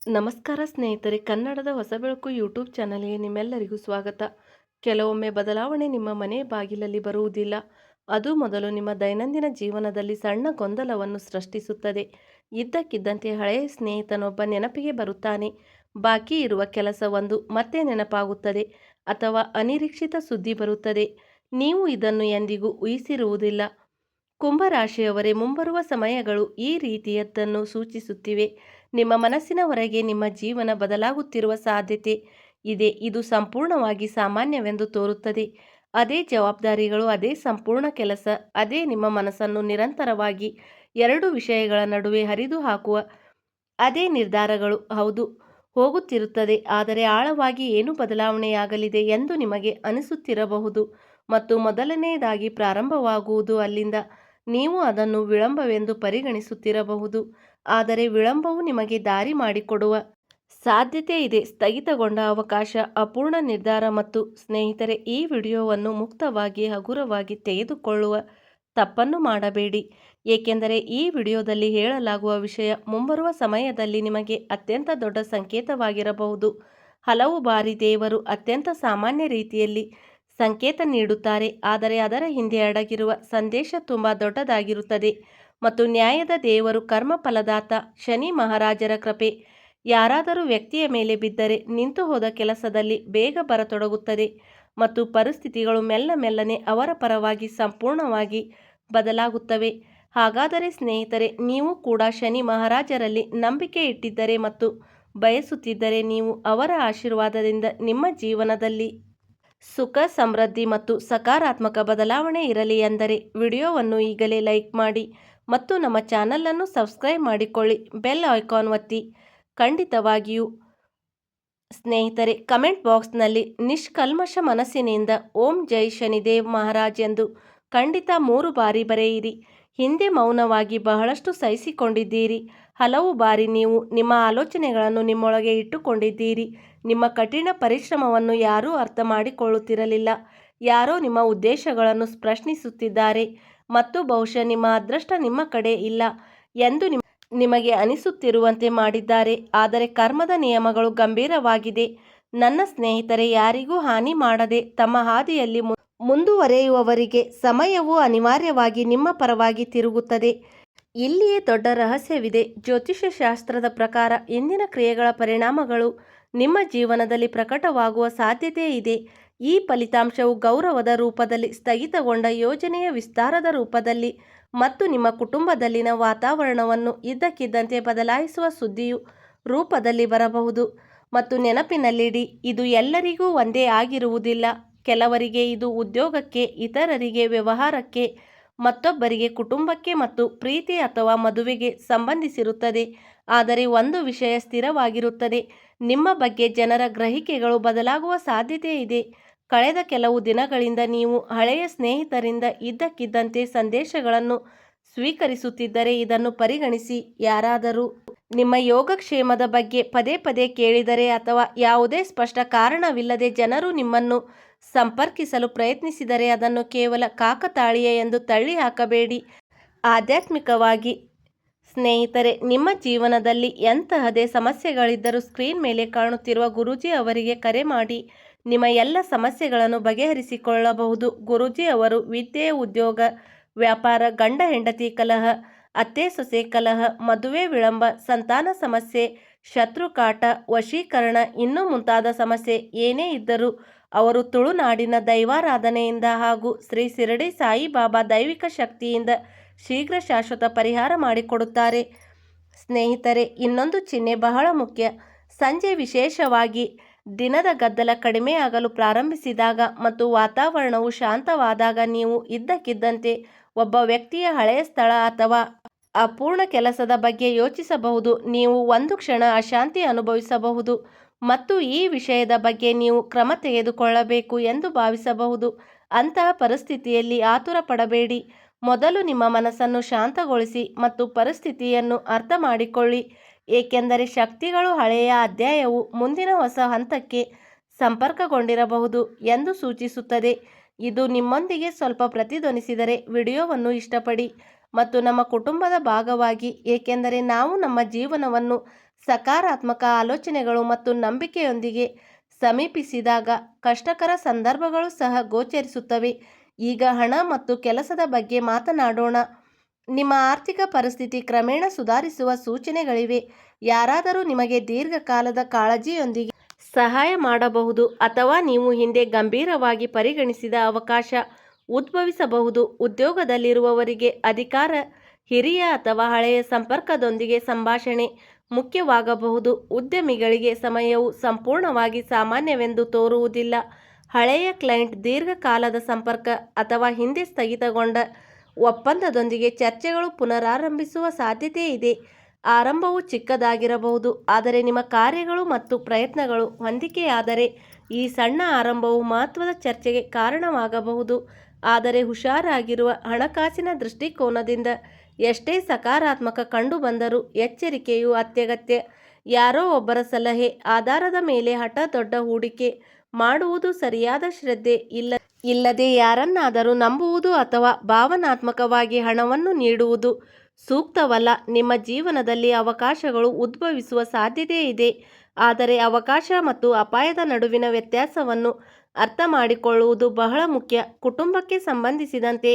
ನಮಸ್ಕಾರ ಸ್ನೇಹಿತರೆ, ಕನ್ನಡದ ಹೊಸಬೆಳಕು ಯೂಟ್ಯೂಬ್ ಚಾನಲ್ಗೆ ನಿಮ್ಮೆಲ್ಲರಿಗೂ ಸ್ವಾಗತ. ಕೆಲವೊಮ್ಮೆ ಬದಲಾವಣೆ ನಿಮ್ಮ ಮನೆ ಬಾಗಿಲಲ್ಲಿ ಬರುವುದಿಲ್ಲ. ಅದು ಮೊದಲು ನಿಮ್ಮ ದೈನಂದಿನ ಜೀವನದಲ್ಲಿ ಸಣ್ಣ ಗೊಂದಲವನ್ನು ಸೃಷ್ಟಿಸುತ್ತದೆ. ಇದ್ದಕ್ಕಿದ್ದಂತೆ ಹಳೆಯ ಸ್ನೇಹಿತನೊಬ್ಬ ನೆನಪಿಗೆ ಬರುತ್ತಾನೆ. ಬಾಕಿ ಇರುವ ಕೆಲಸ ಒಂದು ಮತ್ತೆ ನೆನಪಾಗುತ್ತದೆ ಅಥವಾ ಅನಿರೀಕ್ಷಿತ ಸುದ್ದಿ ಬರುತ್ತದೆ. ನೀವು ಇದನ್ನು ಎಂದಿಗೂ ಊಹಿಸಿರುವುದಿಲ್ಲ. ಕುಂಭರಾಶಿಯವರೇ, ಮುಂಬರುವ ಸಮಯಗಳು ಈ ರೀತಿಯದ್ದನ್ನು ಸೂಚಿಸುತ್ತಿವೆ. ನಿಮ್ಮ ಮನಸ್ಸಿನ ಹೊರಗೆ ನಿಮ್ಮ ಜೀವನ ಬದಲಾಗುತ್ತಿರುವ ಸಾಧ್ಯತೆ ಇದೆ. ಇದು ಸಂಪೂರ್ಣವಾಗಿ ಸಾಮಾನ್ಯವೆಂದು ತೋರುತ್ತದೆ. ಅದೇ ಜವಾಬ್ದಾರಿಗಳು, ಅದೇ ಸಂಪೂರ್ಣ ಕೆಲಸ, ಅದೇ ನಿಮ್ಮ ಮನಸ್ಸನ್ನು ನಿರಂತರವಾಗಿ ಎರಡು ವಿಷಯಗಳ ನಡುವೆ ಹರಿದು ಹಾಕುವ ಅದೇ ನಿರ್ಧಾರಗಳು ಹೌದು ಹೋಗುತ್ತಿರುತ್ತದೆ. ಆದರೆ ಆಳವಾಗಿ ಏನು ಬದಲಾವಣೆಯಾಗಲಿದೆ ಎಂದು ನಿಮಗೆ ಅನಿಸುತ್ತಿರಬಹುದು. ಮತ್ತು ಮೊದಲನೆಯದಾಗಿ ಪ್ರಾರಂಭವಾಗುವುದು ಅಲ್ಲಿಂದ. ನೀವು ಅದನ್ನು ವಿಳಂಬವೆಂದು ಪರಿಗಣಿಸುತ್ತಿರಬಹುದು, ಆದರೆ ವಿಳಂಬವು ನಿಮಗೆ ದಾರಿ ಮಾಡಿಕೊಡುವ ಸಾಧ್ಯತೆ ಇದೆ. ಸ್ಥಗಿತಗೊಂಡ ಅವಕಾಶ, ಅಪೂರ್ಣ ನಿರ್ಧಾರ. ಮತ್ತು ಸ್ನೇಹಿತರೆ, ಈ ವಿಡಿಯೋವನ್ನು ಮುಕ್ತವಾಗಿ ಹಗುರವಾಗಿ ತೆಗೆದುಕೊಳ್ಳುವ ತಪ್ಪನ್ನು ಮಾಡಬೇಡಿ, ಏಕೆಂದರೆ ಈ ವಿಡಿಯೋದಲ್ಲಿ ಹೇಳಲಾಗುವ ವಿಷಯ ಮುಂಬರುವ ಸಮಯದಲ್ಲಿ ನಿಮಗೆ ಅತ್ಯಂತ ದೊಡ್ಡ ಸಂಕೇತವಾಗಿರಬಹುದು. ಹಲವು ಬಾರಿ ದೇವರು ಅತ್ಯಂತ ಸಾಮಾನ್ಯ ರೀತಿಯಲ್ಲಿ ಸಂಕೇತ ನೀಡುತ್ತಾರೆ, ಆದರೆ ಅದರ ಹಿಂದೆ ಅಡಗಿರುವ ಸಂದೇಶ ತುಂಬ ದೊಡ್ಡದಾಗಿರುತ್ತದೆ. ಮತ್ತು ನ್ಯಾಯದ ದೇವರು, ಕರ್ಮ ಫಲದಾತ ಶನಿ ಮಹಾರಾಜರ ಕೃಪೆ ಯಾರಾದರೂ ವ್ಯಕ್ತಿಯ ಮೇಲೆ ಬಿದ್ದರೆ ನಿಂತು ಹೋದ ಕೆಲಸದಲ್ಲಿ ಬೇಗ ಬರತೊಡಗುತ್ತದೆ ಮತ್ತು ಪರಿಸ್ಥಿತಿಗಳು ಮೆಲ್ಲನೆ ಅವರ ಪರವಾಗಿ ಸಂಪೂರ್ಣವಾಗಿ ಬದಲಾಗುತ್ತವೆ. ಹಾಗಾದರೆ ಸ್ನೇಹಿತರೆ, ನೀವು ಕೂಡ ಶನಿ ಮಹಾರಾಜರಲ್ಲಿ ನಂಬಿಕೆ ಇಟ್ಟಿದ್ದರೆ ಮತ್ತು ಬಯಸುತ್ತಿದ್ದರೆ, ನೀವು ಅವರ ಆಶೀರ್ವಾದದಿಂದ ನಿಮ್ಮ ಜೀವನದಲ್ಲಿ ಸುಖ, ಸಮೃದ್ಧಿ ಮತ್ತು ಸಕಾರಾತ್ಮಕ ಬದಲಾವಣೆ ಇರಲಿ ಎಂದರೆ ವಿಡಿಯೋವನ್ನು ಈಗಲೇ ಲೈಕ್ ಮಾಡಿ ಮತ್ತು ನಮ್ಮ ಚಾನಲನ್ನು ಸಬ್ಸ್ಕ್ರೈಬ್ ಮಾಡಿಕೊಳ್ಳಿ. ಬೆಲ್ ಐಕಾನ್ ಒತ್ತಿ. ಖಂಡಿತವಾಗಿಯೂ ಸ್ನೇಹಿತರೆ, ಕಮೆಂಟ್ ಬಾಕ್ಸ್ನಲ್ಲಿ ನಿಷ್ಕಲ್ಮಶ ಮನಸ್ಸಿನಿಂದ ಓಂ ಜೈ ಶನಿದೇವ್ ಮಹಾರಾಜ್ ಎಂದು ಖಂಡಿತ 3 ಬಾರಿ ಬರೆಯಿರಿ. ಹಿಂದೆ ಮೌನವಾಗಿ ಬಹಳಷ್ಟು ಸಹಿಸಿಕೊಂಡಿದ್ದೀರಿ. ಹಲವು ಬಾರಿ ನೀವು ನಿಮ್ಮ ಆಲೋಚನೆಗಳನ್ನು ನಿಮ್ಮೊಳಗೆ ಇಟ್ಟುಕೊಂಡಿದ್ದೀರಿ. ನಿಮ್ಮ ಕಠಿಣ ಪರಿಶ್ರಮವನ್ನು ಯಾರೂ ಅರ್ಥ ಮಾಡಿಕೊಳ್ಳುತ್ತಿರಲಿಲ್ಲ. ಯಾರೋ ನಿಮ್ಮ ಉದ್ದೇಶಗಳನ್ನು ಪ್ರಶ್ನಿಸುತ್ತಿದ್ದಾರೆ ಮತ್ತು ಬಹುಶಃ ನಿಮ್ಮ ಅದೃಷ್ಟ ನಿಮ್ಮ ಕಡೆ ಇಲ್ಲ ಎಂದು ನಿಮಗೆ ಅನಿಸುತ್ತಿರುವಂತೆ ಮಾಡಿದ್ದಾರೆ. ಆದರೆ ಕರ್ಮದ ನಿಯಮಗಳು ಗಂಭೀರವಾಗಿದೆ ನನ್ನ ಸ್ನೇಹಿತರೆ. ಯಾರಿಗೂ ಹಾನಿ ಮಾಡದೆ ತಮ್ಮ ಹಾದಿಯಲ್ಲಿ ಮುಂದುವರಿಯುವವರಿಗೆ ಸಮಯವು ಅನಿವಾರ್ಯವಾಗಿ ನಿಮ್ಮ ಪರವಾಗಿ ತಿರುಗುತ್ತದೆ. ಇಲ್ಲಿಯೇ ದೊಡ್ಡ ರಹಸ್ಯವಿದೆ. ಜ್ಯೋತಿಷ್ಯ ಶಾಸ್ತ್ರದ ಪ್ರಕಾರ ಇಂದಿನ ಕ್ರಿಯೆಗಳ ಪರಿಣಾಮಗಳು ನಿಮ್ಮ ಜೀವನದಲ್ಲಿ ಪ್ರಕಟವಾಗುವ ಸಾಧ್ಯತೆ ಇದೆ. ಈ ಫಲಿತಾಂಶವು ಗೌರವದ ರೂಪದಲ್ಲಿ, ಸ್ಥಗಿತಗೊಂಡ ಯೋಜನೆಯ ವಿಸ್ತಾರದ ರೂಪದಲ್ಲಿ ಮತ್ತು ನಿಮ್ಮ ಕುಟುಂಬದಲ್ಲಿನ ವಾತಾವರಣವನ್ನು ಇದ್ದಕ್ಕಿದ್ದಂತೆ ಬದಲಾಯಿಸುವ ಸುದ್ದಿಯು ರೂಪದಲ್ಲಿ ಬರಬಹುದು. ಮತ್ತು ನೆನಪಿನಲ್ಲಿಡಿ, ಇದು ಎಲ್ಲರಿಗೂ ಒಂದೇ ಆಗಿರುವುದಿಲ್ಲ. ಕೆಲವರಿಗೆ ಇದು ಉದ್ಯೋಗಕ್ಕೆ, ಇತರರಿಗೆ ವ್ಯವಹಾರಕ್ಕೆ, ಮತ್ತೊಬ್ಬರಿಗೆ ಕುಟುಂಬಕ್ಕೆ ಮತ್ತು ಪ್ರೀತಿ ಅಥವಾ ಮದುವೆಗೆ ಸಂಬಂಧಿಸಿರುತ್ತದೆ. ಆದರೆ ಒಂದು ವಿಷಯ ಸ್ಥಿರವಾಗಿರುತ್ತದೆ, ನಿಮ್ಮ ಬಗ್ಗೆ ಜನರ ಗ್ರಹಿಕೆಗಳು ಬದಲಾಗುವ ಸಾಧ್ಯತೆ ಇದೆ. ಕಳೆದ ಕೆಲವು ದಿನಗಳಿಂದ ನೀವು ಹಳೆಯ ಸ್ನೇಹಿತರಿಂದ ಇದ್ದಕ್ಕಿದ್ದಂತೆ ಸಂದೇಶಗಳನ್ನು ಸ್ವೀಕರಿಸುತ್ತಿದ್ದರೆ ಇದನ್ನು ಪರಿಗಣಿಸಿ. ಯಾರಾದರೂ ನಿಮ್ಮ ಯೋಗಕ್ಷೇಮದ ಬಗ್ಗೆ ಪದೇ ಪದೇ ಕೇಳಿದರೆ ಅಥವಾ ಯಾವುದೇ ಸ್ಪಷ್ಟ ಕಾರಣವಿಲ್ಲದೆ ಜನರು ನಿಮ್ಮನ್ನು ಸಂಪರ್ಕಿಸಲು ಪ್ರಯತ್ನಿಸಿದರೆ ಅದನ್ನು ಕೇವಲ ಕಾಕತಾಳೀಯ ಎಂದು ತಳ್ಳಿಹಾಕಬೇಡಿ. ಆಧ್ಯಾತ್ಮಿಕವಾಗಿ ಸ್ನೇಹಿತರೆ, ನಿಮ್ಮ ಜೀವನದಲ್ಲಿ ಎಂತಹದೇ ಸಮಸ್ಯೆಗಳಿದ್ದರೂ ಸ್ಕ್ರೀನ್ ಮೇಲೆ ಕಾಣುತ್ತಿರುವ ಗುರೂಜಿ ಅವರಿಗೆ ಕರೆ ಮಾಡಿ ನಿಮ್ಮ ಎಲ್ಲ ಸಮಸ್ಯೆಗಳನ್ನು ಬಗೆಹರಿಸಿಕೊಳ್ಳಬಹುದು. ಗುರೂಜಿ ಅವರು ವಿದ್ಯೆ, ಉದ್ಯೋಗ, ವ್ಯಾಪಾರ, ಗಂಡ ಹೆಂಡತಿ ಕಲಹ, ಅತ್ತೆ ಸೊಸೆ ಕಲಹ, ಮದುವೆ ವಿಳಂಬ, ಸಂತಾನ ಸಮಸ್ಯೆ, ಶತ್ರುಕಾಟ, ವಶೀಕರಣ, ಇನ್ನೂ ಮುಂತಾದ ಸಮಸ್ಯೆ ಏನೇ ಇದ್ದರೂ ಅವರು ತುಳುನಾಡಿನ ದೈವಾರಾಧನೆಯಿಂದ ಹಾಗೂ ಶ್ರೀ ಶಿರಡಿ ಸಾಯಿಬಾಬಾ ದೈವಿಕ ಶಕ್ತಿಯಿಂದ ಶೀಘ್ರ ಶಾಶ್ವತ ಪರಿಹಾರ ಮಾಡಿಕೊಡುತ್ತಾರೆ. ಸ್ನೇಹಿತರೆ, ಇನ್ನೊಂದು ಚಿಹ್ನೆ ಬಹಳ ಮುಖ್ಯ. ಸಂಜೆ, ವಿಶೇಷವಾಗಿ ದಿನದ ಗದ್ದಲ ಕಡಿಮೆಯಾಗಲು ಪ್ರಾರಂಭಿಸಿದಾಗ ಮತ್ತು ವಾತಾವರಣವು ಶಾಂತವಾದಾಗ ನೀವು ಇದ್ದಕ್ಕಿದ್ದಂತೆ ಒಬ್ಬ ವ್ಯಕ್ತಿಯ ಹಳೆಯ ಸ್ಥಳ ಅಥವಾ ಅಪೂರ್ಣ ಕೆಲಸದ ಬಗ್ಗೆ ಯೋಚಿಸಬಹುದು. ನೀವು ಒಂದು ಕ್ಷಣ ಅಶಾಂತಿ ಅನುಭವಿಸಬಹುದು ಮತ್ತು ಈ ವಿಷಯದ ಬಗ್ಗೆ ನೀವು ಕ್ರಮ ತೆಗೆದುಕೊಳ್ಳಬೇಕು ಎಂದು ಭಾವಿಸಬಹುದು. ಅಂತಹ ಪರಿಸ್ಥಿತಿಯಲ್ಲಿ ಆತುರ ಪಡಬೇಡಿ. ಮೊದಲು ನಿಮ್ಮ ಮನಸ್ಸನ್ನು ಶಾಂತಗೊಳಿಸಿ ಮತ್ತು ಪರಿಸ್ಥಿತಿಯನ್ನು ಅರ್ಥ ಮಾಡಿಕೊಳ್ಳಿ, ಏಕೆಂದರೆ ಶಕ್ತಿಗಳು ಹಳೆಯ ಅಧ್ಯಾಯವು ಮುಂದಿನ ಹೊಸ ಹಂತಕ್ಕೆ ಸಂಪರ್ಕಗೊಂಡಿರಬಹುದು ಎಂದು ಸೂಚಿಸುತ್ತದೆ. ಇದು ನಿಮ್ಮೊಂದಿಗೆ ಸ್ವಲ್ಪ ಪ್ರತಿಧ್ವನಿಸಿದರೆ ವಿಡಿಯೋವನ್ನು ಇಷ್ಟಪಡಿ ಮತ್ತು ನಮ್ಮ ಕುಟುಂಬದ ಭಾಗವಾಗಿ, ಏಕೆಂದರೆ ನಾವು ನಮ್ಮ ಜೀವನವನ್ನು ಸಕಾರಾತ್ಮಕ ಆಲೋಚನೆಗಳು ಮತ್ತು ನಂಬಿಕೆಯೊಂದಿಗೆ ಸಮೀಪಿಸಿದಾಗ ಕಷ್ಟಕರ ಸಂದರ್ಭಗಳು ಸಹ ಗೋಚರಿಸುತ್ತವೆ. ಈಗ ಹಣ ಮತ್ತು ಕೆಲಸದ ಬಗ್ಗೆ ಮಾತನಾಡೋಣ. ನಿಮ್ಮ ಆರ್ಥಿಕ ಪರಿಸ್ಥಿತಿ ಕ್ರಮೇಣ ಸುಧಾರಿಸುವ ಸೂಚನೆಗಳಿವೆ. ಯಾರಾದರೂ ನಿಮಗೆ ದೀರ್ಘಕಾಲದ ಕಾಳಜಿಯೊಂದಿಗೆ ಸಹಾಯ ಮಾಡಬಹುದು ಅಥವಾ ನೀವು ಹಿಂದೆ ಗಂಭೀರವಾಗಿ ಪರಿಗಣಿಸಿದ ಅವಕಾಶ ಉದ್ಭವಿಸಬಹುದು. ಉದ್ಯೋಗದಲ್ಲಿರುವವರಿಗೆ ಅಧಿಕಾರ, ಹಿರಿಯ ಅಥವಾ ಹಳೆಯ ಸಂಪರ್ಕದೊಂದಿಗೆ ಸಂಭಾಷಣೆ ಮುಖ್ಯವಾಗಬಹುದು. ಉದ್ಯಮಿಗಳಿಗೆ ಸಮಯವು ಸಂಪೂರ್ಣವಾಗಿ ಸಾಮಾನ್ಯವೆಂದು ತೋರುವುದಿಲ್ಲ. ಹಳೆಯ ಕ್ಲೈಂಟ್, ದೀರ್ಘಕಾಲದ ಸಂಪರ್ಕ ಅಥವಾ ಹಿಂದೆ ಸ್ಥಗಿತಗೊಂಡ ಒಪ್ಪಂದದೊಂದಿಗೆ ಚರ್ಚೆಗಳು ಪುನರಾರಂಭಿಸುವ ಸಾಧ್ಯತೆ ಇದೆ. ಆರಂಭವು ಚಿಕ್ಕದಾಗಿರಬಹುದು, ಆದರೆ ನಿಮ್ಮ ಕಾರ್ಯಗಳು ಮತ್ತು ಪ್ರಯತ್ನಗಳು ಹೊಂದಿಕೆಯಾದರೆ ಈ ಸಣ್ಣ ಆರಂಭವು ಮಹತ್ವದ ಚರ್ಚೆಗೆ ಕಾರಣವಾಗಬಹುದು. ಆದರೆ ಹುಷಾರಾಗಿರುವ ಹಣಕಾಸಿನ ದೃಷ್ಟಿಕೋನದಿಂದ ಎಷ್ಟೇ ಸಕಾರಾತ್ಮಕ ಕಂಡುಬಂದರೂ ಎಚ್ಚರಿಕೆಯು ಅತ್ಯಗತ್ಯ. ಯಾರೋ ಒಬ್ಬರ ಸಲಹೆ ಆಧಾರದ ಮೇಲೆ ದೊಡ್ಡ ಹೂಡಿಕೆ ಮಾಡುವುದು ಸರಿಯಾದ ಶ್ರದ್ಧೆ ಇಲ್ಲದೆ ಯಾರನ್ನಾದರೂ ನಂಬುವುದು ಅಥವಾ ಭಾವನಾತ್ಮಕವಾಗಿ ಹಣವನ್ನು ನೀಡುವುದು ಸೂಕ್ತವಲ್ಲ. ನಿಮ್ಮ ಜೀವನದಲ್ಲಿ ಅವಕಾಶಗಳು ಉದ್ಭವಿಸುವ ಸಾಧ್ಯತೆ ಇದೆ, ಆದರೆ ಅವಕಾಶ ಮತ್ತು ಅಪಾಯದ ನಡುವಿನ ವ್ಯತ್ಯಾಸವನ್ನು ಅರ್ಥಮಾಡಿಕೊಳ್ಳುವುದು ಬಹಳ ಮುಖ್ಯ. ಕುಟುಂಬಕ್ಕೆ ಸಂಬಂಧಿಸಿದಂತೆ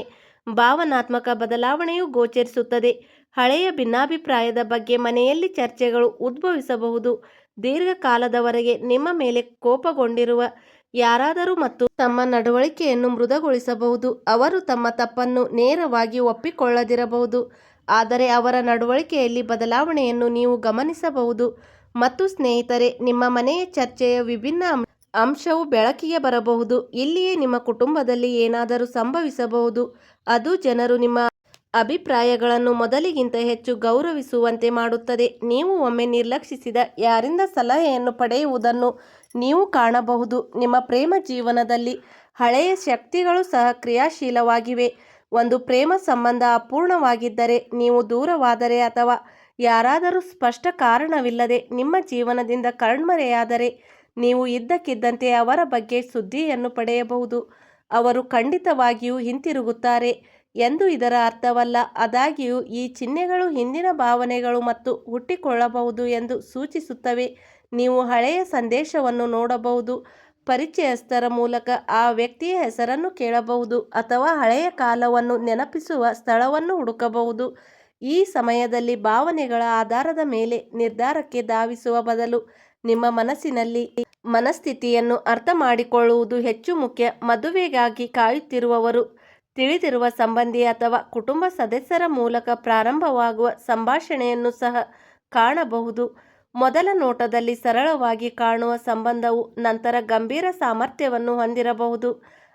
ಭಾವನಾತ್ಮಕ ಬದಲಾವಣೆಯು ಗೋಚರಿಸುತ್ತದೆ. ಹಳೆಯ ಭಿನ್ನಾಭಿಪ್ರಾಯದ ಬಗ್ಗೆ ಮನೆಯಲ್ಲಿ ಚರ್ಚೆಗಳು ಉದ್ಭವಿಸಬಹುದು. ದೀರ್ಘಕಾಲದವರೆಗೆ ನಿಮ್ಮ ಮೇಲೆ ಕೋಪಗೊಂಡಿರುವ ಯಾರಾದರೂ ಮತ್ತು ತಮ್ಮ ನಡವಳಿಕೆಯನ್ನು ಮೃದುಗೊಳಿಸಬಹುದು. ಅವರು ತಮ್ಮ ತಪ್ಪನ್ನು ನೇರವಾಗಿ ಒಪ್ಪಿಕೊಳ್ಳದಿರಬಹುದು, ಆದರೆ ಅವರ ನಡವಳಿಕೆಯಲ್ಲಿ ಬದಲಾವಣೆಯನ್ನು ನೀವು ಗಮನಿಸಬಹುದು. ಮತ್ತು ಸ್ನೇಹಿತರೆ, ನಿಮ್ಮ ಮನೆಯ ಚರ್ಚೆಯ ವಿಭಿನ್ನ ಅಂಶವು ಬೆಳಕಿಗೆ ಬರಬಹುದು. ಇಲ್ಲಿಯೇ ನಿಮ್ಮ ಕುಟುಂಬದಲ್ಲಿ ಏನಾದರೂ ಸಂಭವಿಸಬಹುದು. ಅದು ಜನರು ನಿಮ್ಮ ಅಭಿಪ್ರಾಯಗಳನ್ನು ಮೊದಲಿಗಿಂತ ಹೆಚ್ಚು ಗೌರವಿಸುವಂತೆ ಮಾಡುತ್ತದೆ. ನೀವು ಒಮ್ಮೆ ನಿರ್ಲಕ್ಷಿಸಿದ ಯಾರಿಂದ ಸಲಹೆಯನ್ನು ಪಡೆಯುವುದನ್ನು ನೀವು ಕಾಣಬಹುದು. ನಿಮ್ಮ ಪ್ರೇಮ ಜೀವನದಲ್ಲಿ ಹಳೆಯ ಶಕ್ತಿಗಳು ಸಹ ಕ್ರಿಯಾಶೀಲವಾಗಿವೆ. ಒಂದು ಪ್ರೇಮ ಸಂಬಂಧ ಅಪೂರ್ಣವಾಗಿದ್ದರೆ, ನೀವು ದೂರವಾದರೆ ಅಥವಾ ಯಾರಾದರೂ ಸ್ಪಷ್ಟ ಕಾರಣವಿಲ್ಲದೆ ನಿಮ್ಮ ಜೀವನದಿಂದ ಕಣ್ಮರೆಯಾದರೆ, ನೀವು ಇದ್ದಕ್ಕಿದ್ದಂತೆ ಅವರ ಬಗ್ಗೆ ಸುದ್ದಿಯನ್ನು ಪಡೆಯಬಹುದು. ಅವರು ಖಂಡಿತವಾಗಿಯೂ ಹಿಂತಿರುಗುತ್ತಾರೆ ಎಂದು ಇದರ ಅರ್ಥವಲ್ಲ. ಆದಾಗ್ಯೂ ಈ ಚಿಹ್ನೆಗಳು ಹಿಂದಿನ ಭಾವನೆಗಳು ಮತ್ತು ಹುಟ್ಟಿಕೊಳ್ಳಬಹುದು ಎಂದು ಸೂಚಿಸುತ್ತವೆ. ನೀವು ಹಳೆಯ ಸಂದೇಶವನ್ನು ನೋಡಬಹುದು, ಪರಿಚಯಸ್ಥರ ಮೂಲಕ ಆ ವ್ಯಕ್ತಿಯ ಹೆಸರನ್ನು ಕೇಳಬಹುದು ಅಥವಾ ಹಳೆಯ ಕಾಲವನ್ನು ನೆನಪಿಸುವ ಸ್ಥಳವನ್ನು ಹುಡುಕಬಹುದು. ಈ ಸಮಯದಲ್ಲಿ ಭಾವನೆಗಳ ಆಧಾರದ ಮೇಲೆ ನಿರ್ಧಾರಕ್ಕೆ ಧಾವಿಸುವ ಬದಲು ನಿಮ್ಮ ಮನಸ್ಥಿತಿಯನ್ನು ಅರ್ಥಮಾಡಿಕೊಳ್ಳುವುದು ಹೆಚ್ಚು ಮುಖ್ಯ. ಮದುವೆಗಾಗಿ ಕಾಯುತ್ತಿರುವವರು ತಿಳಿದಿರುವ ಸಂಬಂಧಿ ಅಥವಾ ಕುಟುಂಬ ಸದಸ್ಯರ ಮೂಲಕ ಪ್ರಾರಂಭವಾಗುವ ಸಂಭಾಷಣೆಯನ್ನು ಸಹ ಕಾಣಬಹುದು. ಮೊದಲ ನೋಟದಲ್ಲಿ ಸರಳವಾಗಿ ಕಾಣುವ ಸಂಬಂಧವು ನಂತರ ಗಂಭೀರ ಸಾಮರ್ಥ್ಯವನ್ನು ಹೊಂದಿರಬಹುದು.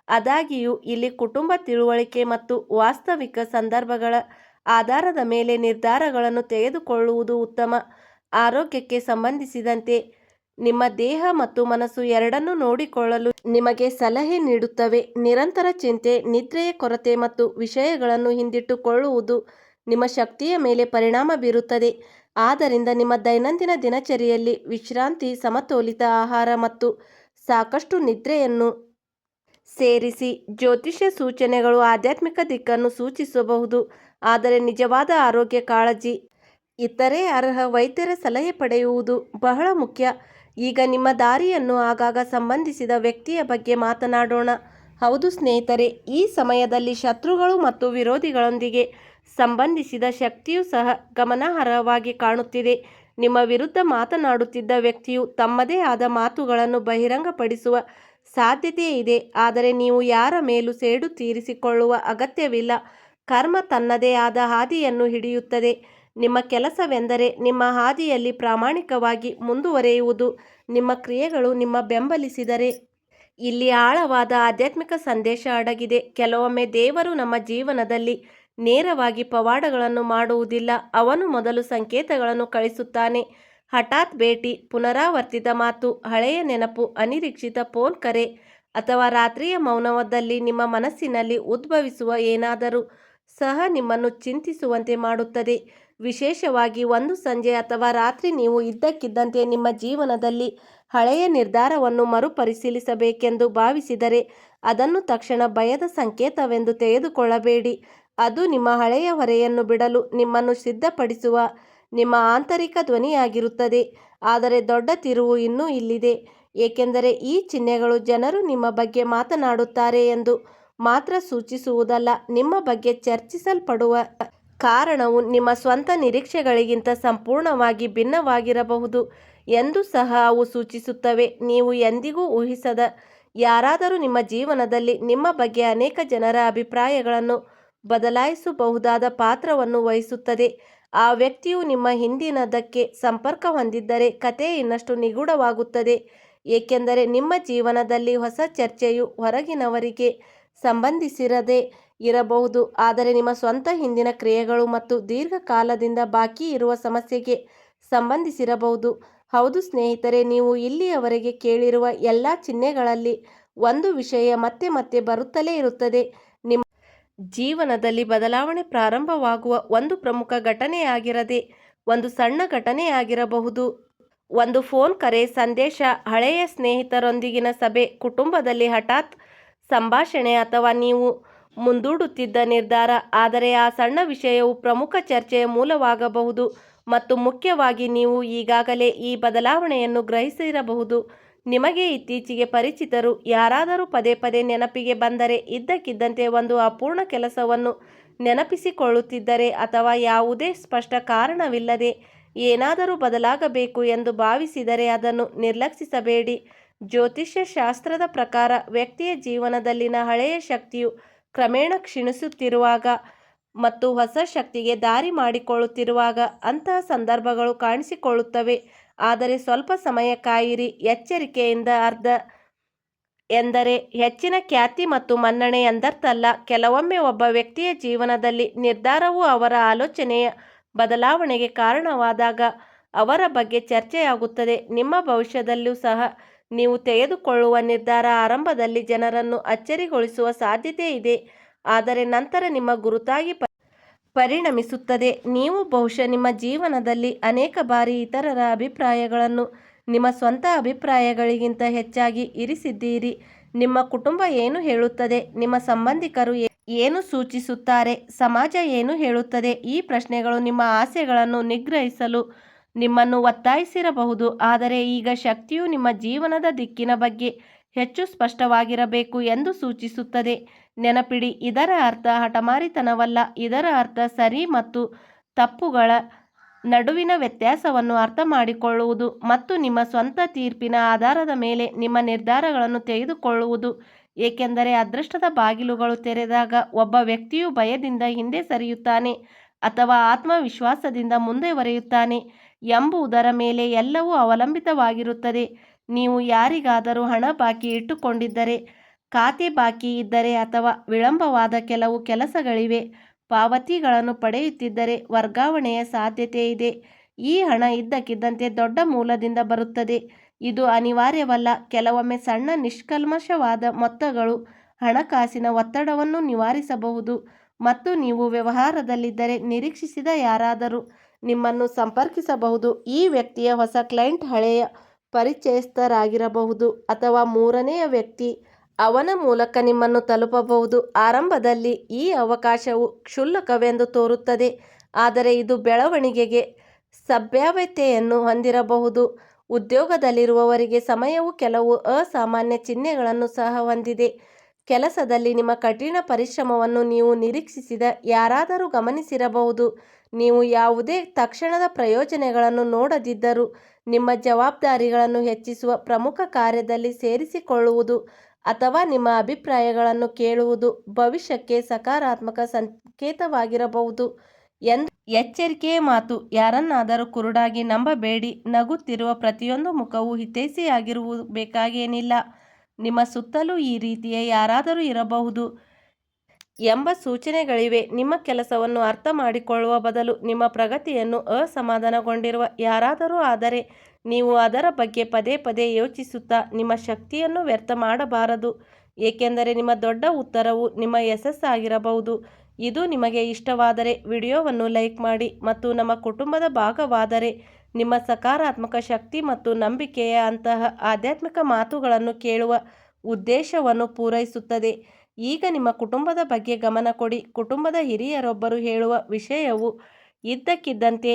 ಆದಾಗ್ಯೂ ಇಲ್ಲಿ ಕುಟುಂಬ ತಿಳುವಳಿಕೆ ಮತ್ತು ವಾಸ್ತವಿಕ ಸಂದರ್ಭಗಳ ಆಧಾರದ ಮೇಲೆ ನಿರ್ಧಾರಗಳನ್ನು ತೆಗೆದುಕೊಳ್ಳುವುದು ಉತ್ತಮ. ಆರೋಗ್ಯಕ್ಕೆ ಸಂಬಂಧಿಸಿದಂತೆ ನಿಮ್ಮ ದೇಹ ಮತ್ತು ಮನಸ್ಸು ಎರಡನ್ನೂ ನೋಡಿಕೊಳ್ಳಲು ನಿಮಗೆ ಸಲಹೆ ನೀಡುತ್ತವೆ. ನಿರಂತರ ಚಿಂತೆ, ನಿದ್ರೆಯ ಕೊರತೆ ಮತ್ತು ವಿಷಯಗಳನ್ನು ಹಿಂದಿಟ್ಟುಕೊಳ್ಳುವುದು ನಿಮ್ಮ ಶಕ್ತಿಯ ಮೇಲೆ ಪರಿಣಾಮ ಬೀರುತ್ತದೆ. ಆದ್ದರಿಂದ ನಿಮ್ಮ ದೈನಂದಿನ ದಿನಚರಿಯಲ್ಲಿ ವಿಶ್ರಾಂತಿ, ಸಮತೋಲಿತ ಆಹಾರ ಮತ್ತು ಸಾಕಷ್ಟು ನಿದ್ರೆಯನ್ನು ಸೇರಿಸಿ. ಜ್ಯೋತಿಷ್ಯ ಸೂಚನೆಗಳು ಆಧ್ಯಾತ್ಮಿಕ ದಿಕ್ಕನ್ನು ಸೂಚಿಸಬಹುದು, ಆದರೆ ನಿಜವಾದ ಆರೋಗ್ಯ ಕಾಳಜಿ ಇತರೆ ಅರ್ಹ ವೈದ್ಯರ ಸಲಹೆ ಪಡೆಯುವುದು ಬಹಳ ಮುಖ್ಯ. ಈಗ ನಿಮ್ಮ ದಾರಿಯನ್ನು ಆಗಾಗ ಸಂಬಂಧಿಸಿದ ವ್ಯಕ್ತಿಯ ಬಗ್ಗೆ ಮಾತನಾಡೋಣ. ಹೌದು ಸ್ನೇಹಿತರೆ, ಈ ಸಮಯದಲ್ಲಿ ಶತ್ರುಗಳು ಮತ್ತು ವಿರೋಧಿಗಳೊಂದಿಗೆ ಸಂಬಂಧಿಸಿದ ಶಕ್ತಿಯು ಸಹ ಗಮನಾರ್ಹವಾಗಿ ಕಾಣುತ್ತಿದೆ. ನಿಮ್ಮ ವಿರುದ್ಧ ಮಾತನಾಡುತ್ತಿದ್ದ ವ್ಯಕ್ತಿಯು ತಮ್ಮದೇ ಆದ ಮಾತುಗಳನ್ನು ಬಹಿರಂಗಪಡಿಸುವ ಸಾಧ್ಯತೆ ಇದೆ, ಆದರೆ ನೀವು ಯಾರ ಮೇಲೂ ಸೇಡು ತೀರಿಸಿಕೊಳ್ಳುವ ಅಗತ್ಯವಿಲ್ಲ. ಕರ್ಮ ತನ್ನದೇ ಆದ ಹಾದಿಯನ್ನು ಹಿಡಿಯುತ್ತದೆ. ನಿಮ್ಮ ಕೆಲಸವೆಂದರೆ ನಿಮ್ಮ ಹಾದಿಯಲ್ಲಿ ಪ್ರಾಮಾಣಿಕವಾಗಿ ಮುಂದುವರಿಯುವುದು. ನಿಮ್ಮ ಕ್ರಿಯೆಗಳು ನಿಮ್ಮ ಬೆಂಬಲಿಸಿದರೆ ಇಲ್ಲಿ ಆಳವಾದ ಆಧ್ಯಾತ್ಮಿಕ ಸಂದೇಶ ಅಡಗಿದೆ. ಕೆಲವೊಮ್ಮೆ ದೇವರು ನಮ್ಮ ಜೀವನದಲ್ಲಿ ನೇರವಾಗಿ ಪವಾಡಗಳನ್ನು ಮಾಡುವುದಿಲ್ಲ. ಅವನು ಮೊದಲು ಸಂಕೇತಗಳನ್ನು ಕಳಿಸುತ್ತಾನೆ. ಹಠಾತ್ ಭೇಟಿ, ಪುನರಾವರ್ತಿತ ಮಾತು, ಹಳೆಯ ನೆನಪು, ಅನಿರೀಕ್ಷಿತ ಫೋನ್ ಕರೆ ಅಥವಾ ರಾತ್ರಿಯ ಮೌನದಲ್ಲಿ ನಿಮ್ಮ ಮನಸ್ಸಿನಲ್ಲಿ ಉದ್ಭವಿಸುವ ಏನಾದರೂ ಸಹ ನಿಮ್ಮನ್ನು ಚಿಂತಿಸುವಂತೆ ಮಾಡುತ್ತದೆ. ವಿಶೇಷವಾಗಿ ಒಂದು ಸಂಜೆ ಅಥವಾ ರಾತ್ರಿ ನೀವು ಇದ್ದಕ್ಕಿದ್ದಂತೆ ನಿಮ್ಮ ಜೀವನದಲ್ಲಿ ಹಳೆಯ ನಿರ್ಧಾರವನ್ನು ಮರುಪರಿಶೀಲಿಸಬೇಕೆಂದು ಭಾವಿಸಿದರೆ, ಅದನ್ನು ತಕ್ಷಣ ಭಯದ ಸಂಕೇತವೆಂದು ತೆಗೆದುಕೊಳ್ಳಬೇಡಿ. ಅದು ನಿಮ್ಮ ಹಳೆಯ ಹೊರೆಯನ್ನು ಬಿಡಲು ನಿಮ್ಮನ್ನು ಸಿದ್ಧಪಡಿಸುವ ನಿಮ್ಮ ಆಂತರಿಕ ಧ್ವನಿಯಾಗಿರುತ್ತದೆ. ಆದರೆ ದೊಡ್ಡ ತಿರುವು ಇನ್ನೂ ಇಲ್ಲಿದೆ, ಏಕೆಂದರೆ ಈ ಚಿಹ್ನೆಗಳು ಜನರು ನಿಮ್ಮ ಬಗ್ಗೆ ಮಾತನಾಡುತ್ತಾರೆ ಎಂದು ಮಾತ್ರ ಸೂಚಿಸುವುದಲ್ಲ, ನಿಮ್ಮ ಬಗ್ಗೆ ಚರ್ಚಿಸಲ್ಪಡುವ ಕಾರಣವು ನಿಮ್ಮ ಸ್ವಂತ ನಿರೀಕ್ಷೆಗಳಿಗಿಂತ ಸಂಪೂರ್ಣವಾಗಿ ಭಿನ್ನವಾಗಿರಬಹುದು ಎಂದು ಸಹ ಅವು ಸೂಚಿಸುತ್ತವೆ. ನೀವು ಎಂದಿಗೂ ಊಹಿಸದ ಯಾರಾದರೂ ನಿಮ್ಮ ಜೀವನದಲ್ಲಿ ನಿಮ್ಮ ಬಗ್ಗೆ ಅನೇಕ ಜನರ ಅಭಿಪ್ರಾಯಗಳನ್ನು ಬದಲಾಯಿಸಬಹುದಾದ ಪಾತ್ರವನ್ನು ವಹಿಸುತ್ತದೆ. ಆ ವ್ಯಕ್ತಿಯು ನಿಮ್ಮ ಹಿಂದಿನದಕ್ಕೆ ಸಂಪರ್ಕ ಹೊಂದಿದ್ದರೆ ಕಥೆ ಇನ್ನಷ್ಟು ನಿಗೂಢವಾಗುತ್ತದೆ, ಏಕೆಂದರೆ ನಿಮ್ಮ ಜೀವನದಲ್ಲಿ ಹೊಸ ಚರ್ಚೆಯು ಹೊರಗಿನವರಿಗೆ ಸಂಬಂಧಿಸಿರದೇ ಇರಬಹುದು, ಆದರೆ ನಿಮ್ಮ ಸ್ವಂತ ಹಿಂದಿನ ಕ್ರಿಯೆಗಳು ಮತ್ತು ದೀರ್ಘಕಾಲದಿಂದ ಬಾಕಿ ಇರುವ ಸಮಸ್ಯೆಗೆ ಸಂಬಂಧಿಸಿರಬಹುದು. ಹೌದು ಸ್ನೇಹಿತರೆ, ನೀವು ಇಲ್ಲಿಯವರೆಗೆ ಕೇಳಿರುವ ಎಲ್ಲ ಚಿಹ್ನೆಗಳಲ್ಲಿ ಒಂದು ವಿಷಯ ಮತ್ತೆ ಮತ್ತೆ ಬರುತ್ತಲೇ ಇರುತ್ತದೆ. ನಿಮ್ಮ ಜೀವನದಲ್ಲಿ ಬದಲಾವಣೆ ಪ್ರಾರಂಭವಾಗುವ ಒಂದು ಪ್ರಮುಖ ಘಟನೆಯಾಗಿರದೆ ಒಂದು ಸಣ್ಣ ಘಟನೆಯಾಗಿರಬಹುದು. ಒಂದು ಫೋನ್ ಕರೆ, ಸಂದೇಶ, ಹಳೆಯ ಸ್ನೇಹಿತರೊಂದಿಗಿನ ಸಭೆ, ಕುಟುಂಬದಲ್ಲಿ ಹಠಾತ್ ಸಂಭಾಷಣೆ ಅಥವಾ ನೀವು ಮುಂದೂಡುತ್ತಿದ್ದ ನಿರ್ಧಾರ. ಆದರೆ ಆ ಸಣ್ಣ ವಿಷಯವು ಪ್ರಮುಖ ಚರ್ಚೆಯ ಮೂಲವಾಗಬಹುದು ಮತ್ತು ಮುಖ್ಯವಾಗಿ ನೀವು ಈಗಾಗಲೇ ಈ ಬದಲಾವಣೆಯನ್ನು ಗ್ರಹಿಸಿರಬಹುದು. ನಿಮಗೆ ಇತ್ತೀಚೆಗೆ ಪರಿಚಿತರು ಯಾರಾದರೂ ಪದೇ ಪದೇ ನೆನಪಿಗೆ ಬಂದರೆ, ಇದ್ದಕ್ಕಿದ್ದಂತೆ ಒಂದು ಅಪೂರ್ಣ ಕೆಲಸವನ್ನು ನೆನಪಿಸಿಕೊಳ್ಳುತ್ತಿದ್ದರೆ ಅಥವಾ ಯಾವುದೇ ಸ್ಪಷ್ಟ ಕಾರಣವಿಲ್ಲದೆ ಏನಾದರೂ ಬದಲಾಗಬೇಕು ಎಂದು ಭಾವಿಸಿದರೆ ಅದನ್ನು ನಿರ್ಲಕ್ಷಿಸಬೇಡಿ. ಜ್ಯೋತಿಷ್ಯ ಶಾಸ್ತ್ರದ ಪ್ರಕಾರ ವ್ಯಕ್ತಿಯ ಜೀವನದಲ್ಲಿನ ಹಳೆಯ ಶಕ್ತಿಯು ಕ್ರಮೇಣ ಕ್ಷೀಣಿಸುತ್ತಿರುವಾಗ ಮತ್ತು ಹೊಸ ಶಕ್ತಿಗೆ ದಾರಿ ಮಾಡಿಕೊಳ್ಳುತ್ತಿರುವಾಗ ಅಂತಹ ಸಂದರ್ಭಗಳು ಕಾಣಿಸಿಕೊಳ್ಳುತ್ತವೆ. ಆದರೆ ಸ್ವಲ್ಪ ಸಮಯ ಕಾಯಿರಿ. ಎಚ್ಚರಿಕೆಯಿಂದ ಅರ್ಥ ಎಂದರೆ ಹೆಚ್ಚಿನ ಖ್ಯಾತಿ ಮತ್ತು ಮನ್ನಣೆ ಎಂದರ್ಥಲ್ಲ. ಕೆಲವೊಮ್ಮೆ ಒಬ್ಬ ವ್ಯಕ್ತಿಯ ಜೀವನದಲ್ಲಿ ನಿರ್ಧಾರವು ಅವರ ಆಲೋಚನೆಯ ಬದಲಾವಣೆಗೆ ಕಾರಣವಾದಾಗ ಅವರ ಬಗ್ಗೆ ಚರ್ಚೆಯಾಗುತ್ತದೆ. ನಿಮ್ಮ ಭವಿಷ್ಯದಲ್ಲೂ ಸಹ ನೀವು ತೆಗೆದುಕೊಳ್ಳುವ ನಿರ್ಧಾರ ಆರಂಭದಲ್ಲಿ ಜನರನ್ನು ಅಚ್ಚರಿಗೊಳಿಸುವ ಸಾಧ್ಯತೆ ಇದೆ, ಆದರೆ ನಂತರ ನಿಮ್ಮ ಗುರುತಾಗಿ ಪರಿಣಮಿಸುತ್ತದೆ. ನೀವು ಬಹುಶಃ ನಿಮ್ಮ ಜೀವನದಲ್ಲಿ ಅನೇಕ ಬಾರಿ ಇತರರ ಅಭಿಪ್ರಾಯಗಳನ್ನು ನಿಮ್ಮ ಸ್ವಂತ ಅಭಿಪ್ರಾಯಗಳಿಗಿಂತ ಹೆಚ್ಚಾಗಿ ಇರಿಸಿದ್ದೀರಿ. ನಿಮ್ಮ ಕುಟುಂಬ ಏನು ಹೇಳುತ್ತದೆ, ನಿಮ್ಮ ಸಂಬಂಧಿಕರು ಏನು ಸೂಚಿಸುತ್ತಾರೆ, ಸಮಾಜ ಏನು ಹೇಳುತ್ತದೆ, ಈ ಪ್ರಶ್ನೆಗಳು ನಿಮ್ಮ ಆಸೆಗಳನ್ನು ನಿಗ್ರಹಿಸಲು ನಿಮ್ಮನ್ನು ಒತ್ತಾಯಿಸಿರಬಹುದು. ಆದರೆ ಈಗ ಶಕ್ತಿಯು ನಿಮ್ಮ ಜೀವನದ ದಿಕ್ಕಿನ ಬಗ್ಗೆ ಹೆಚ್ಚು ಸ್ಪಷ್ಟವಾಗಿರಬೇಕು ಎಂದು ಸೂಚಿಸುತ್ತದೆ. ನೆನಪಿಡಿ, ಇದರ ಅರ್ಥ ಹಠಮಾರಿತನವಲ್ಲ. ಇದರ ಅರ್ಥ ಸರಿ ಮತ್ತು ತಪ್ಪುಗಳ ನಡುವಿನ ವ್ಯತ್ಯಾಸವನ್ನು ಅರ್ಥಮಾಡಿಕೊಳ್ಳುವುದು ಮತ್ತು ನಿಮ್ಮ ಸ್ವಂತ ತೀರ್ಪಿನ ಆಧಾರದ ಮೇಲೆ ನಿಮ್ಮ ನಿರ್ಧಾರಗಳನ್ನು ತೆಗೆದುಕೊಳ್ಳುವುದು. ಏಕೆಂದರೆ ಅದೃಷ್ಟದ ಬಾಗಿಲುಗಳು ತೆರೆದಾಗ ಒಬ್ಬ ವ್ಯಕ್ತಿಯು ಭಯದಿಂದ ಹಿಂದೆ ಸರಿಯುತ್ತಾನೆ ಅಥವಾ ಆತ್ಮವಿಶ್ವಾಸದಿಂದ ಮುಂದುವರಿಯುತ್ತಾನೆ ಎಂಬುದರ ಮೇಲೆ ಎಲ್ಲವೂ ಅವಲಂಬಿತವಾಗಿರುತ್ತದೆ. ನೀವು ಯಾರಿಗಾದರೂ ಹಣ ಬಾಕಿ ಇಟ್ಟುಕೊಂಡಿದ್ದರೆ, ಖಾತೆ ಬಾಕಿ ಇದ್ದರೆ ಅಥವಾ ವಿಳಂಬವಾದ ಕೆಲವು ಕೆಲಸಗಳಿವೆ, ಪಾವತಿಗಳನ್ನು ಪಡೆಯುತ್ತಿದ್ದರೆ ವರ್ಗಾವಣೆಯ ಸಾಧ್ಯತೆ ಇದೆ. ಈ ಹಣ ಇದ್ದಕ್ಕಿದ್ದಂತೆ ದೊಡ್ಡ ಮೂಲದಿಂದ ಬರುತ್ತದೆ. ಇದು ಅನಿವಾರ್ಯವಲ್ಲ. ಕೆಲವೊಮ್ಮೆ ಸಣ್ಣ ನಿಷ್ಕಲ್ಮಶವಾದ ಮೊತ್ತಗಳು ಹಣಕಾಸಿನ ಒತ್ತಡವನ್ನು ನಿವಾರಿಸಬಹುದು ಮತ್ತು ನೀವು ವ್ಯವಹಾರದಲ್ಲಿದ್ದರೆ ನಿರೀಕ್ಷಿಸದ ಯಾರಾದರೂ ನಿಮ್ಮನ್ನು ಸಂಪರ್ಕಿಸಬಹುದು. ಈ ವ್ಯಕ್ತಿಯ ಹೊಸ ಕ್ಲೈಂಟ್ ಹಳೆಯ ಪರಿಚಯಸ್ಥರಾಗಿರಬಹುದು ಅಥವಾ ಮೂರನೆಯ ವ್ಯಕ್ತಿ ಅವನ ಮೂಲಕ ನಿಮ್ಮನ್ನು ತಲುಪಬಹುದು. ಆರಂಭದಲ್ಲಿ ಈ ಅವಕಾಶವು ಕ್ಷುಲ್ಲಕವೆಂದು ತೋರುತ್ತದೆ, ಆದರೆ ಇದು ಬೆಳವಣಿಗೆಗೆ ಸಂಭಾವ್ಯತೆಯನ್ನು ಹೊಂದಿರಬಹುದು. ಉದ್ಯೋಗದಲ್ಲಿರುವವರಿಗೆ ಸಮಯವು ಕೆಲವು ಅಸಾಮಾನ್ಯ ಚಿಹ್ನೆಗಳನ್ನು ಸಹ ಹೊಂದಿದೆ. ಕೆಲಸದಲ್ಲಿ ನಿಮ್ಮ ಕಠಿಣ ಪರಿಶ್ರಮವನ್ನು ನೀವು ನಿರೀಕ್ಷಿಸದ ಯಾರಾದರೂ ಗಮನಿಸಿರಬಹುದು. ನೀವು ಯಾವುದೇ ತಕ್ಷಣದ ಪ್ರಯೋಜನಗಳನ್ನು ನೋಡದಿದ್ದರೂ, ನಿಮ್ಮ ಜವಾಬ್ದಾರಿಗಳನ್ನು ಹೆಚ್ಚಿಸುವ ಪ್ರಮುಖ ಕಾರ್ಯದಲ್ಲಿ ಸೇರಿಸಿಕೊಳ್ಳುವುದು ಅಥವಾ ನಿಮ್ಮ ಅಭಿಪ್ರಾಯಗಳನ್ನು ಕೇಳುವುದು ಭವಿಷ್ಯಕ್ಕೆ ಸಕಾರಾತ್ಮಕ ಸಂಕೇತವಾಗಿರಬಹುದು ಎಂದು ಎಚ್ಚರಿಕೆಯ ಮಾತು. ಯಾರನ್ನಾದರೂ ಕುರುಡಾಗಿ ನಂಬಬೇಡಿ. ನಗುತ್ತಿರುವ ಪ್ರತಿಯೊಂದು ಮುಖವೂ ಹಿತೈಷಿಯಾಗಿರಬೇಕಾಗೇನಿಲ್ಲ. ನಿಮ್ಮ ಸುತ್ತಲೂ ಈ ರೀತಿಯ ಯಾರಾದರೂ ಇರಬಹುದು ಎಂಬ ಸೂಚನೆಗಳಿವೆ. ನಿಮ್ಮ ಕೆಲಸವನ್ನು ಅರ್ಥ ಮಾಡಿಕೊಳ್ಳುವ ಬದಲು ನಿಮ್ಮ ಪ್ರಗತಿಯನ್ನು ಅಸಮಾಧಾನಗೊಂಡಿರುವ ಯಾರಾದರೂ ಆದರೆ ನೀವು ಅದರ ಬಗ್ಗೆ ಪದೇ ಪದೇ ಯೋಚಿಸುತ್ತಾ ನಿಮ್ಮ ಶಕ್ತಿಯನ್ನು ವ್ಯರ್ಥ ಮಾಡಬಾರದು, ಏಕೆಂದರೆ ನಿಮ್ಮ ದೊಡ್ಡ ಉತ್ತರವು ನಿಮ್ಮ ಯಶಸ್ಸಾಗಿರಬಹುದು. ಇದು ನಿಮಗೆ ಇಷ್ಟವಾದರೆ ವಿಡಿಯೋವನ್ನು ಲೈಕ್ ಮಾಡಿ ಮತ್ತು ನಮ್ಮ ಕುಟುಂಬದ ಭಾಗವಾದರೆ ನಿಮ್ಮ ಸಕಾರಾತ್ಮಕ ಶಕ್ತಿ ಮತ್ತು ನಂಬಿಕೆಯ ಅಂತಹ ಆಧ್ಯಾತ್ಮಿಕ ಮಾತುಗಳನ್ನು ಕೇಳುವ ಉದ್ದೇಶವನ್ನು ಪೂರೈಸುತ್ತದೆ. ಈಗ ನಿಮ್ಮ ಕುಟುಂಬದ ಬಗ್ಗೆ ಗಮನ ಕೊಡಿ. ಕುಟುಂಬದ ಹಿರಿಯರೊಬ್ಬರು ಹೇಳುವ ವಿಷಯವು ಇದ್ದಕ್ಕಿದ್ದಂತೆ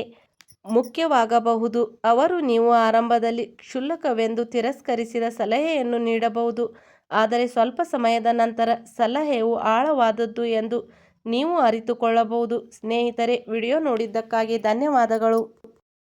ಮುಖ್ಯವಾಗಬಹುದು. ಅವರು ನೀವು ಆರಂಭದಲ್ಲಿ ಕ್ಷುಲ್ಲಕವೆಂದು ತಿರಸ್ಕರಿಸಿದ ಸಲಹೆಯನ್ನು ನೀಡಬಹುದು, ಆದರೆ ಸ್ವಲ್ಪ ಸಮಯದ ನಂತರ ಸಲಹೆಯು ಆಳವಾದದ್ದು ಎಂದು ನೀವು ಅರಿತುಕೊಳ್ಳಬಹುದು. ಸ್ನೇಹಿತರೆ, ವಿಡಿಯೋ ನೋಡಿದ್ದಕ್ಕಾಗಿ ಧನ್ಯವಾದಗಳು.